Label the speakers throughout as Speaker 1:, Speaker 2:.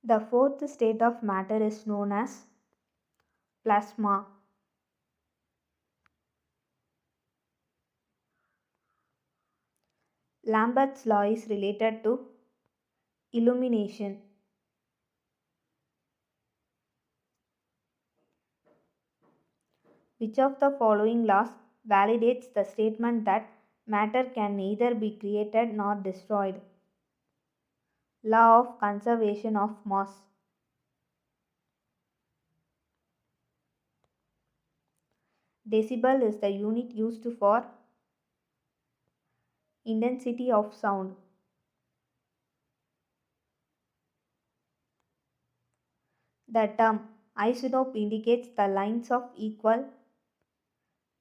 Speaker 1: The fourth state of matter is known as plasma. Lambert's law is related to illumination. Which of the following laws validates the statement that matter can neither be created nor destroyed? Law of conservation of mass. Decibel is the unit used for intensity of sound. The term isotope indicates the lines of equal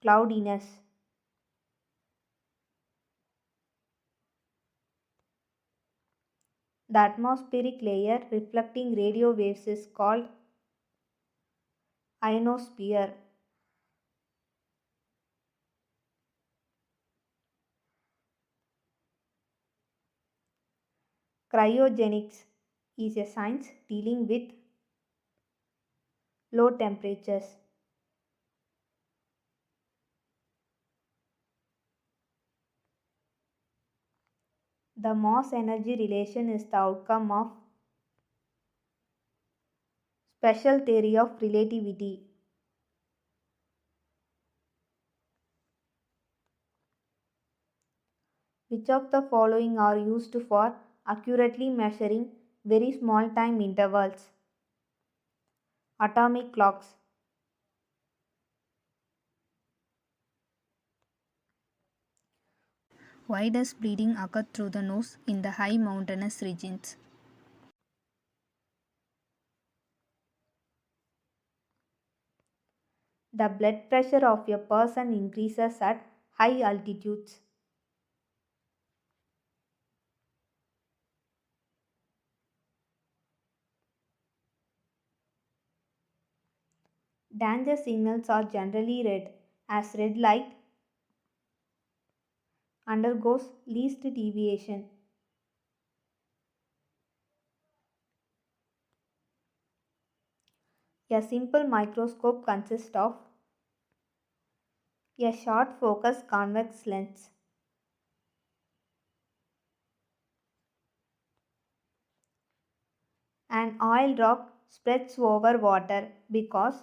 Speaker 1: cloudiness. The atmospheric layer reflecting radio waves is called ionosphere. Cryogenics is a science dealing with low temperatures. The mass energy relation is the outcome of special theory of relativity. Which of the following are used for accurately measuring very small time intervals? Atomic clocks.
Speaker 2: Why does bleeding occur through the nose in the high mountainous regions?
Speaker 1: The blood pressure of a person increases at high altitudes. Danger signals are generally red, as red light undergoes least deviation. A simple microscope consists of a short focus convex lens. An oil rock spreads over water because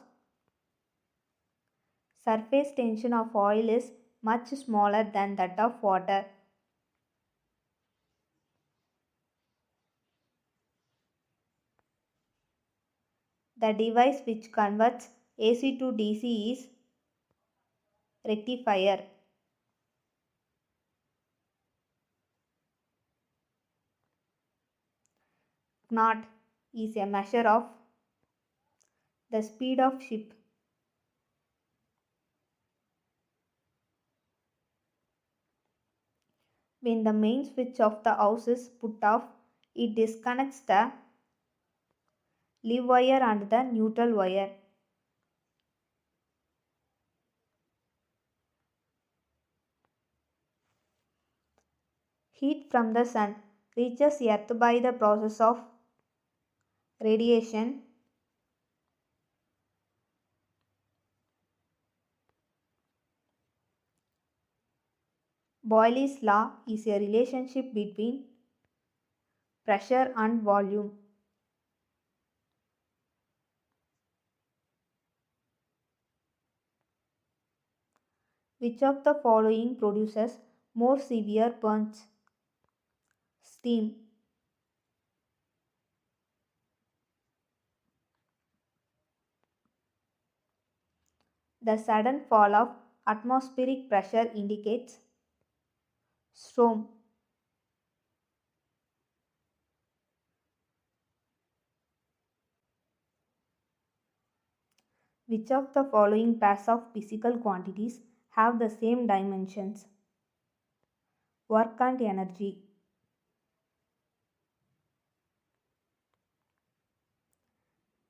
Speaker 1: surface tension of oil is much smaller than that of water. The device which converts AC to DC is rectifier. Knot is a measure of the speed of ship. When the main switch of the house is put off, it disconnects the live wire and the neutral wire. Heat from the sun reaches earth by the process of radiation. Boyle's law is a relationship between pressure and volume. Which of the following produces more severe burns? Steam. The sudden fall of atmospheric pressure indicates storm. Which of the following pairs of physical quantities have the same dimensions? Work and energy.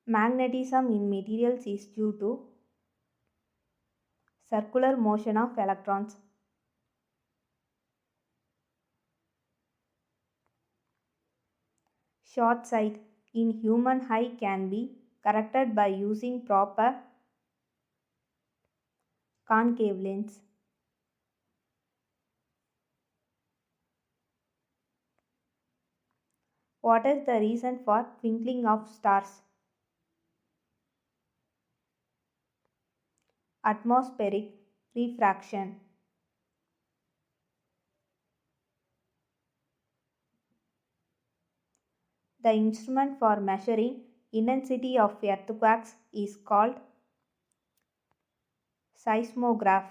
Speaker 1: Magnetism in materials is due to circular motion of electrons. Short sight in human eye can be corrected by using proper concave lens. What is the reason for twinkling of stars? Atmospheric refraction. The instrument for measuring intensity of earthquakes is called seismograph.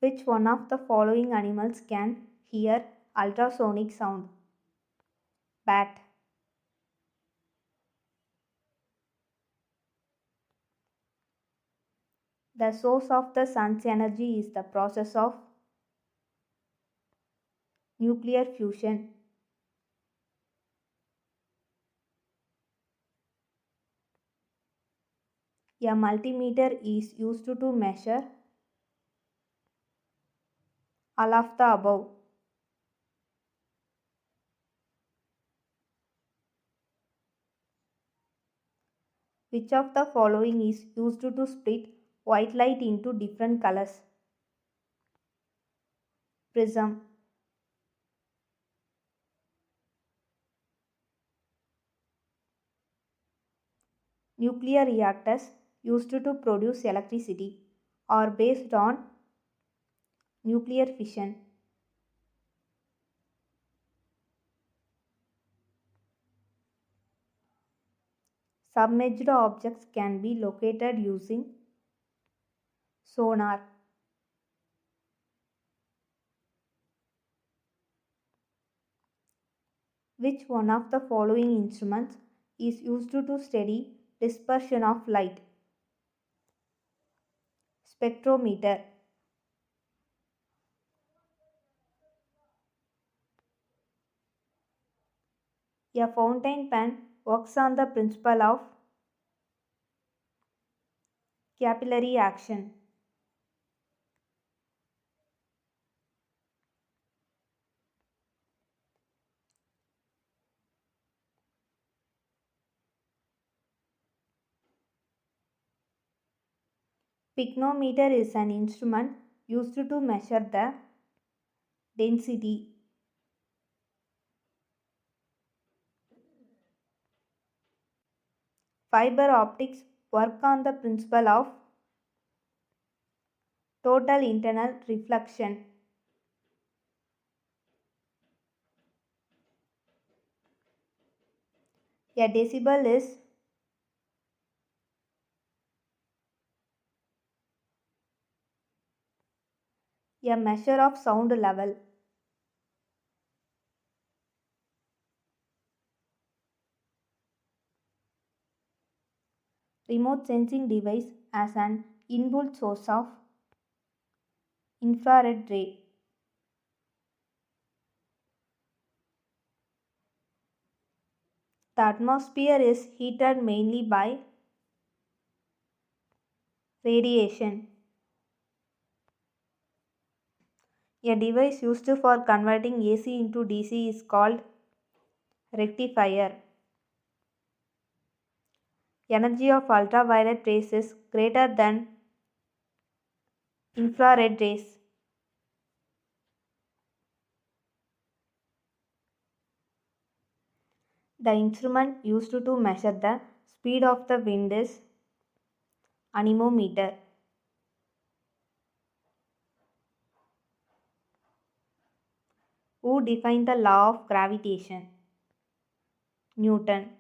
Speaker 1: Which one of the following animals can hear ultrasonic sound? Bat. The source of the sun's energy is the process of nuclear fusion. A multimeter is used to measure all of the above. Which of the following is used to split white light into different colors? Prism. Nuclear reactors used to produce electricity are based on nuclear fission. Submerged objects can be located using sonar. Which one of the following instruments is used to study dispersion of light? Spectrometer. A fountain pen works on the principle of capillary action. Pycnometer is an instrument used to measure the density. Fiber optics work on the principle of total internal reflection. A decibel is a measure of sound level. Remote sensing device as an inbuilt source of infrared ray. The atmosphere is heated mainly by radiation. A device used for converting AC into DC is called rectifier. Energy of ultraviolet rays is greater than infrared rays. The instrument used to measure the speed of the wind is anemometer. Who defined the law of gravitation? Newton.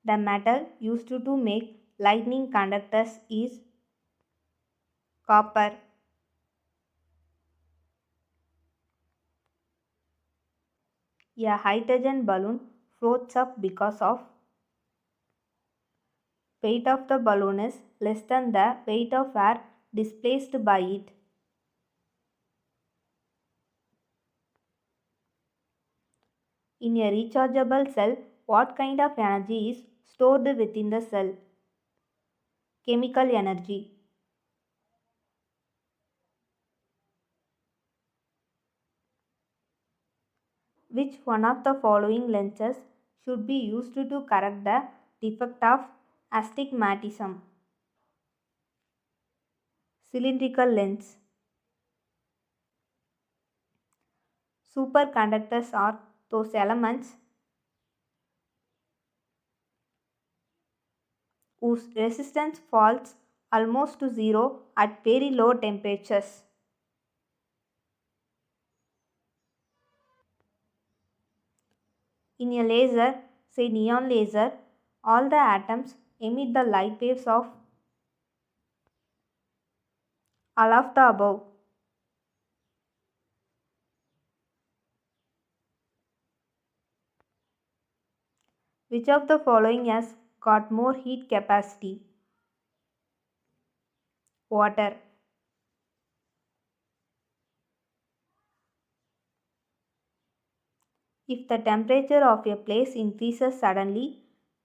Speaker 1: The metal used to make lightning conductors is copper. A hydrogen balloon floats up because of weight of the balloon is less than the weight of air displaced by it. In a rechargeable cell, what kind of energy is stored within the cell? chemical energy. Which one of the following lenses should be used to correct the defect of astigmatism? Cylindrical lens. Superconductors are those elements whose resistance falls almost to zero at very low temperatures. In a laser, say neon laser, all the atoms emit the light waves of all of the above. Which of the following has got more heat capacity? Water. If the temperature of a place increases suddenly,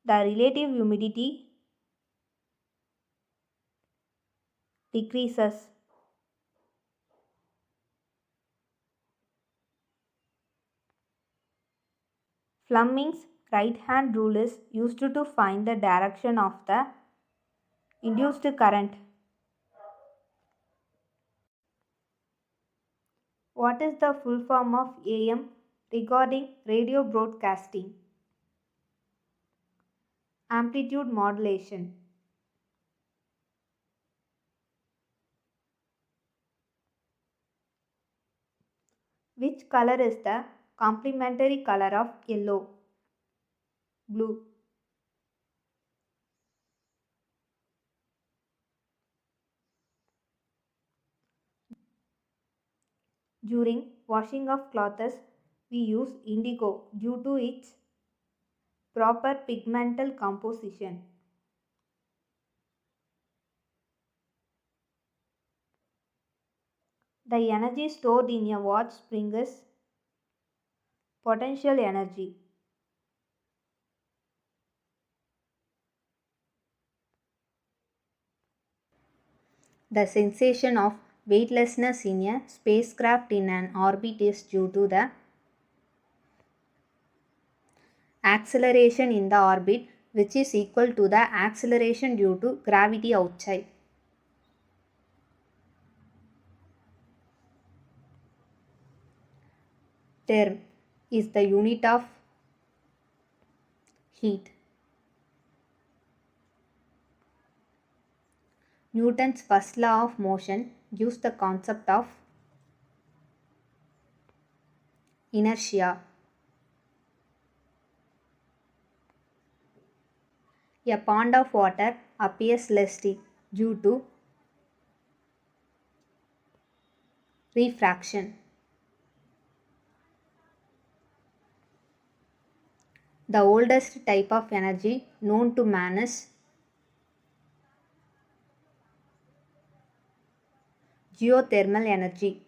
Speaker 1: the relative humidity decreases. Fleming's right-hand rule is used to find the direction of the induced current. What is the full form of AM regarding radio broadcasting? Amplitude modulation. Which color is the complementary color of yellow? Blue. During washing of clothes, we use indigo due to its proper pigmental composition. The energy stored in a watch spring is potential energy. The sensation of weightlessness in a spacecraft in an orbit is due to the acceleration in the orbit, which is equal to the acceleration due to gravity outside. Term is the unit of heat. Newton's first law of motion gives the concept of inertia. A pond of water appears less deep due to refraction. The oldest type of energy known to man is geothermal energy.